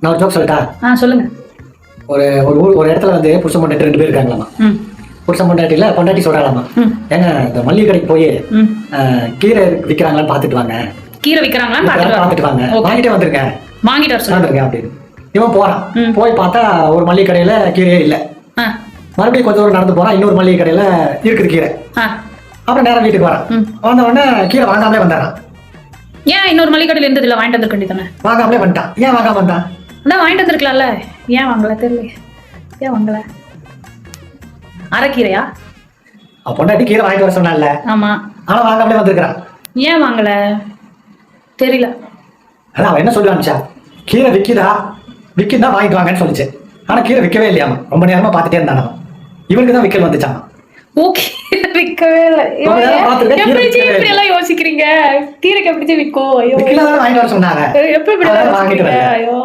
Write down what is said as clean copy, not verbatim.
நான் ஒரு ஜோக் சொல்லட்டா? சொல்லுங்க. ஒரு இடத்துல வந்து புருஷன் பொண்டாட்டி 2 பேர் இருக்காங்களாமா. புருஷன் பொண்டாட்டில பொண்டாட்டி சொல்றாங்களாமா, ஏங்க இந்த மல்லிகை கடைக்கு போய் கீரை விற்கிறாங்களான்னு பாத்துட்டு வாங்க. கீரை விற்கிறாங்களான்னு பாத்துட்டு வாங்க, வாங்கிட்டே வந்திருக்கேன், வாங்கிட்டு வர சொல்லுங்க அப்படின்னு. இவன் போறான். போய் பார்த்தா ஒரு மல்லிகை கடையில கீரையே இல்ல. மறுபடியும் கொஞ்சம் தூரம் நடந்து போறான், இன்னொரு மல்லிகை கடையில இருக்குது கீரை. அப்புறம் நேரம் வீட்டுக்கு வரான். வந்த உடனே கீரை வாங்காமலே வந்தாரான். ஏன் இன்னொரு மல்லிகை கடையில இருந்தது இல்ல, வாங்கிட்டு வந்திருக்க வேண்டியதானே? வாங்காமலே வந்துட்டான். ஏன் வாங்காம வந்தான்? அதான் வாங்கிட்டு வந்திருக்கலாம்ல, ஏன் வாங்கல தெரியல. ஏன் வாங்கல? அரைக்கீரையா? பொண்டாட்டி கீரை வாங்கிட்டு வர சொன்னால. ஆமா, ஆனா வாங்காமலே வந்திருக்கான். ஏன் வாங்கல தெரியல. அதான் அவன் என்ன சொல்லுவான்ச்சா, கீரை விக்குதா வாங்கிட்டு வாங்கன்னு சொல்லிச்சு. ஆனா கீரை விற்கவே இல்லையாமா. ரொம்ப நேரமா பாத்துட்டே இருந்தான். இவனுக்கு தான் விக்கல் வந்துச்சாமா. ஓகே, விற்கவே இல்லை. எப்படி எல்லாம் யோசிக்கிறீங்க? கீரைக்கு எப்படி விற்கும்? வாங்கிட்டு வர சொன்னாங்க. எப்படி வாங்கிட்டு? ஐயோ.